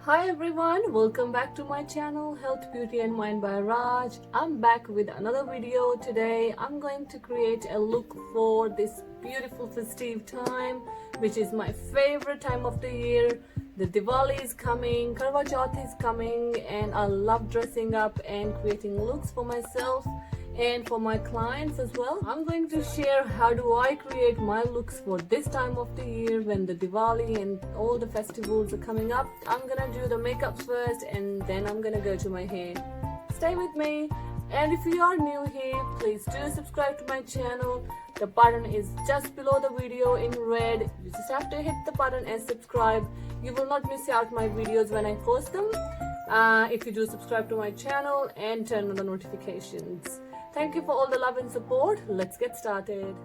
Hi everyone, welcome back to my channel Health, Beauty and Mind by Raj. I'm back with another video. Today I'm going to create a look for this beautiful festive time, which is my favorite time of the year. The Diwali is coming, Karwa Chauth is coming, and I love dressing up and creating looks for myself and for my clients as well. I'm going to share how do I create my looks for this time of the year when the Diwali and all the festivals are coming up. I'm gonna do the makeup first and then I'm gonna go to my hair. Stay with me, and if you are new here, please do subscribe to my channel. The button is just below the video in red. You just have to hit the button and subscribe. You will not miss out my videos when I post them if you do subscribe to my channel and turn on the notifications. Thank you for all the love and support. Let's get started.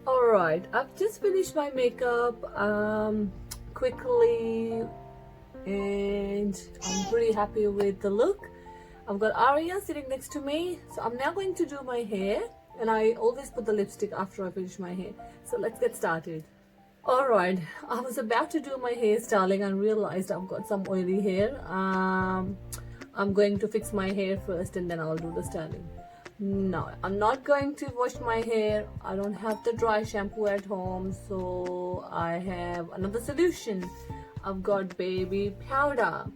Alright, I've just finished my makeup quickly and I'm pretty happy with the look. I've got Aria sitting next to me, so I'm now going to do my hair, and I always put the lipstick after I finish my hair. So let's get started. Alright, I was about to do my hairstyling and realized I've got some oily hair. I'm going to fix my hair first and then I'll do the styling. No, I'm not going to wash my hair. I don't have the dry shampoo at home, so I have another solution. I've got baby powder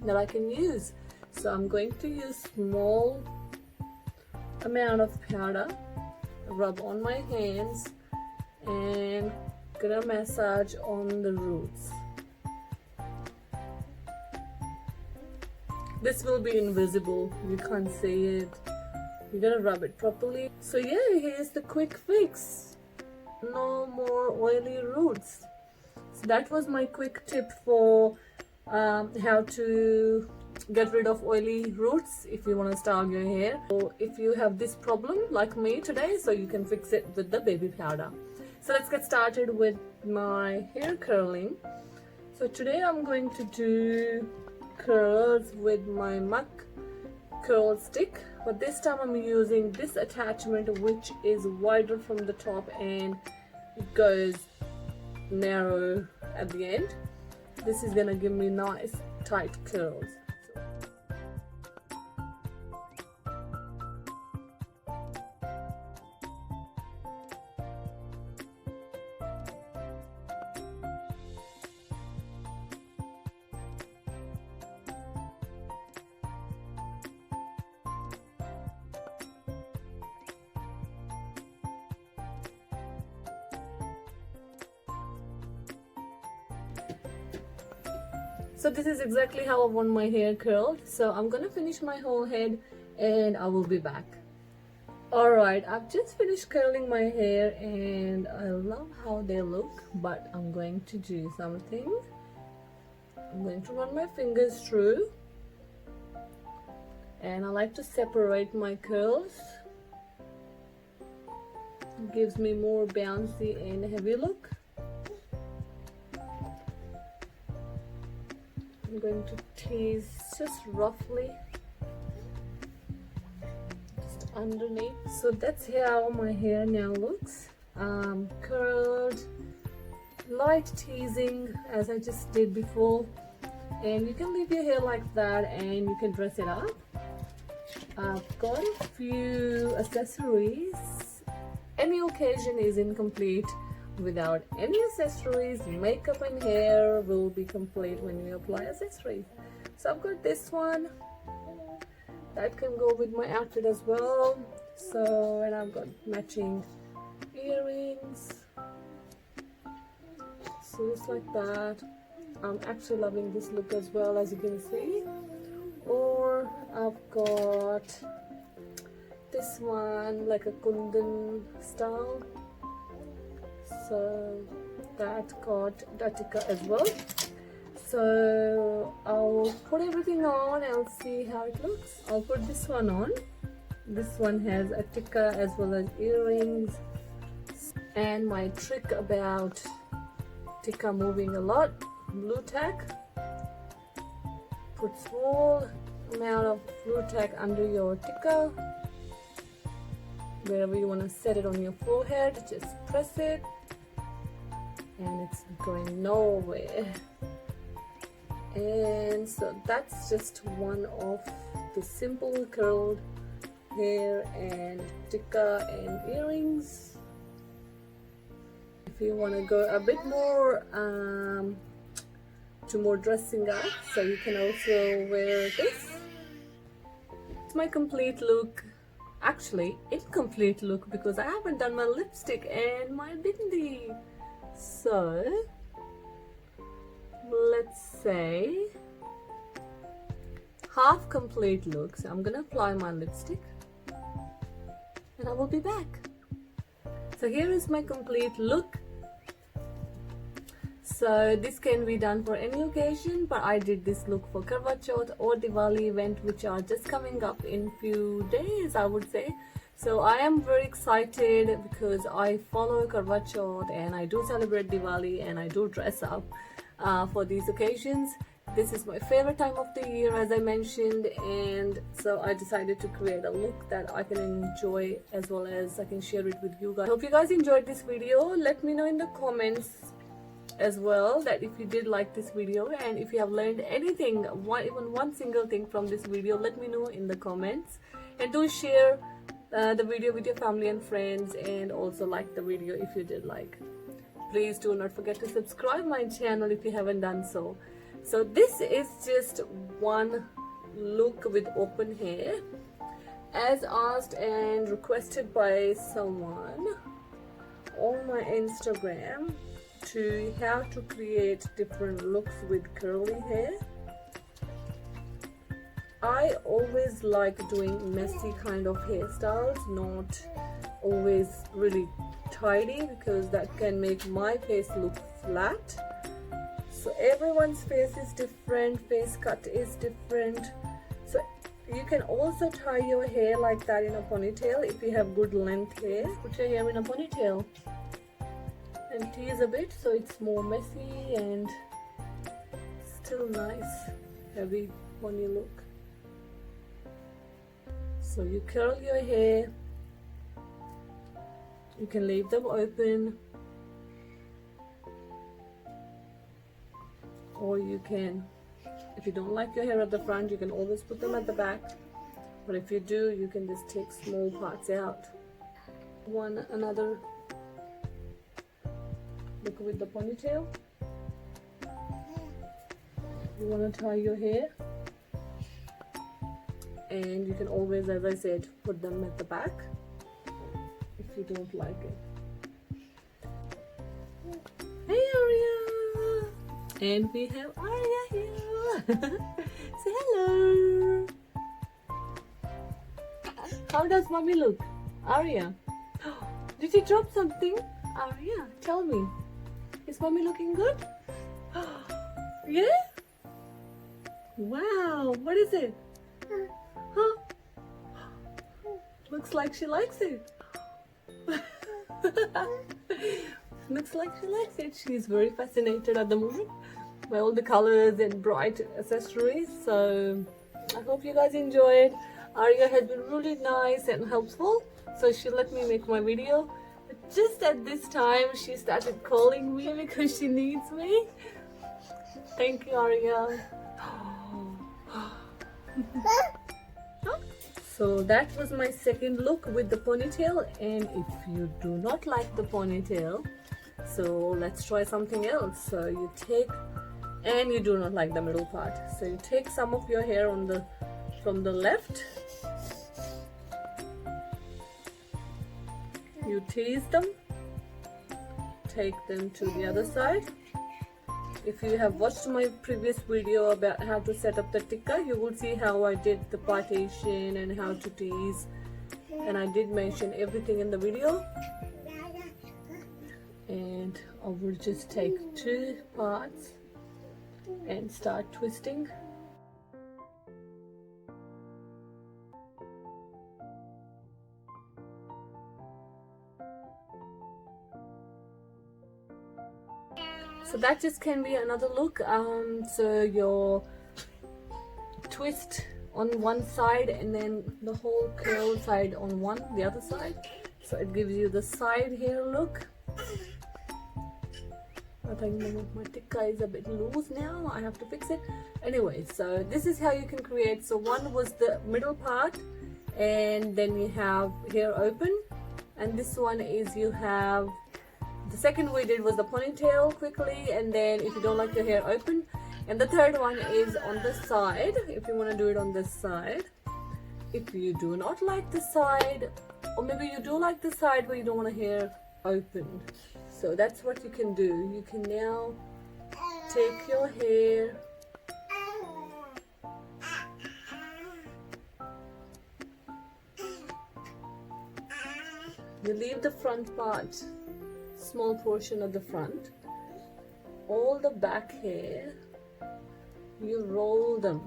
that I can use. So I'm going to use small amount of powder, rub on my hands and gonna massage on the roots. This will be invisible, you can't see it. You gotta rub it properly. So yeah, here's the quick fix. No more oily roots. So that was my quick tip for how to get rid of oily roots if you want to style your hair. So if you have this problem like me today, so you can fix it with the baby powder. So let's get started with my hair curling. So today I'm going to do curls with my Muck curl stick, but this time I'm using this attachment which is wider from the top and it goes narrow at the end. This is gonna give me nice tight curls. So this is exactly how I want my hair curled. So I'm gonna finish my whole head and I will be back. Alright, I've just finished curling my hair and I love how they look, but I'm going to do something. I'm going to run my fingers through and I like to separate my curls. It gives me more bouncy and heavy look. I'm going to tease just roughly just underneath. So that's how my hair now looks, curled, light teasing as I just did before, and you can leave your hair like that and you can dress it up. I've got a few accessories. Any occasion is incomplete without any accessories. Makeup and hair will be complete when you apply accessories. So I've got this one that can go with my outfit as well. So, and I've got matching earrings, so just like that. I'm actually loving this look as well, as you can see. Or I've got this one like a kundan style, so that got the tikka as well. So I'll put everything on and I'll see how it looks. I'll put this one on. This one has a tikka as well as earrings. And my trick about tikka moving a lot, blue tack. Put small amount of blue tack under your tikka. Wherever you want to set it on your forehead, just press it. And it's going nowhere. And so that's just one of the simple curled hair and tikka and earrings. If you want to go a bit more to more dressing up, so you can also wear this. It's my complete look. Actually, incomplete look because I haven't done my lipstick and my bindi. So let's say half complete look. So I'm gonna apply my lipstick and I will be back. So here is my complete look. So this can be done for any occasion, but I did this look for Karwa Chauth or Diwali event, which are just coming up in few days, I would say. So I am very excited because I follow Karwa Chauth and I do celebrate Diwali and I do dress up for these occasions. This is my favorite time of the year, as I mentioned, and so I decided to create a look that I can enjoy as well as I can share it with you guys. I hope you guys enjoyed this video. Let me know in the comments as well that if you did like this video, and if you have learned anything, even one single thing from this video, let me know in the comments. And do share the video with your family and friends, and also like the video if you did like. Please do not forget to subscribe my channel if you haven't done so. So this is just one look with open hair, as asked and requested by someone on my Instagram, to how to create different looks with curly hair. I always like doing messy kind of hairstyles, not always really tidy, because that can make my face look flat. So everyone's face is different, face cut is different. So you can also tie your hair like that in a ponytail if you have good length hair. Put your hair in a ponytail and tease a bit so it's more messy and still nice, heavy pony look. So you curl your hair, you can leave them open, or you can, if you don't like your hair at the front, you can always put them at the back, but if you do, you can just take small parts out. Another look with the ponytail. You want to tie your hair, and you can always, as I said, put them at the back if you don't like it. Hey Aria! And we have Aria here. Say hello. How does mommy look? Aria, did you drop something? Aria, tell me. Is mommy looking good? Yeah? Wow, what is it? Huh? Looks like she likes it. Looks like she likes it. She's very fascinated at the moment by all the colors and bright accessories. So I hope you guys enjoy it. Aria has been really nice and helpful, so she let me make my video. But just at this time, she started calling me because she needs me. Thank you, Aria. So that was my second look with the ponytail, and if you do not like the ponytail, so let's try something else. So you take, and you do not like the middle part, so you take some of your hair from the left, you tease them, take them to the other side. If you have watched my previous video about how to set up the tikka, you will see how I did the partition and how to tease, and I did mention everything in the video. And I will just take 2 parts and start twisting. So that just can be another look. So your twist on one side and then the whole curl side on the other side. So it gives you the side hair look. I think my tikka is a bit loose now. I have to fix it. Anyway, so this is how you can create. So one was the middle part, and then you have hair open, and this one is you have. The second we did was the ponytail quickly, and then if you don't like your hair open, and the third one is on the side, if you want to do it on this side. If you do not like the side, or maybe you do like the side but you don't want a hair open, so that's what you can do. You can now take your hair, you leave the front part, small portion of the front, all the back hair, you roll them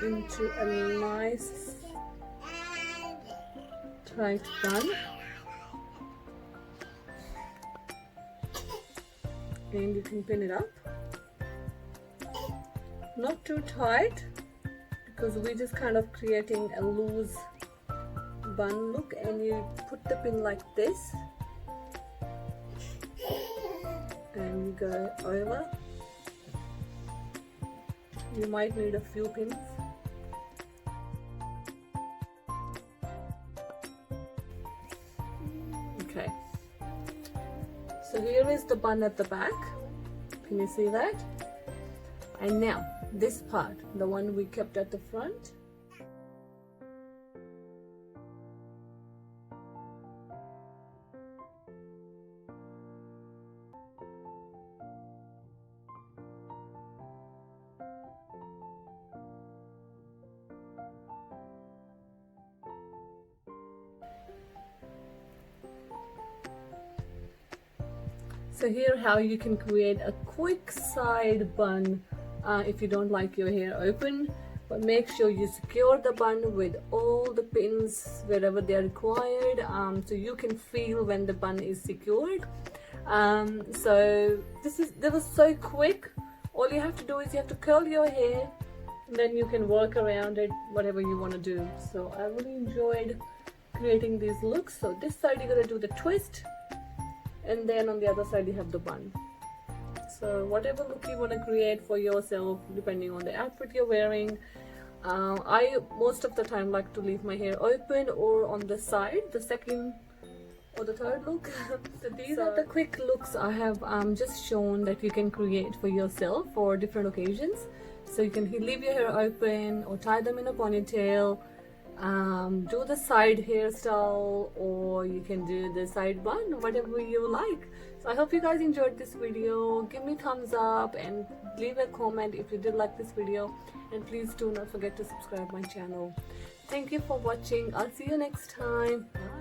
into a nice tight bun, and you can pin it up, not too tight because we're just kind of creating a loose bun look, and you put the pin like this and you go over. You might need a few pins. Okay, so here is the bun at the back. Can you see that? And now this part, the one we kept at the front, So here how you can create a quick side bun if you don't like your hair open, but make sure you secure the bun with all the pins wherever they are required, so you can feel when the bun is secured. So that was so quick. All you have to do is you have to curl your hair, and then you can work around it whatever you want to do. So I really enjoyed creating these looks. So this side you're gonna do the twist, and then on the other side you have the bun. So whatever look you want to create for yourself, depending on the outfit you're wearing. I most of the time like to leave my hair open or on the side, the second or the third look. So these are the quick looks I have just shown that you can create for yourself for different occasions. So you can leave your hair open or tie them in a ponytail, do the side hairstyle, or you can do the side bun, whatever you like. So I hope you guys enjoyed this video. Give me thumbs up and leave a comment if you did like this video, and please do not forget to subscribe my channel. Thank you for watching. I'll see you next time. Bye.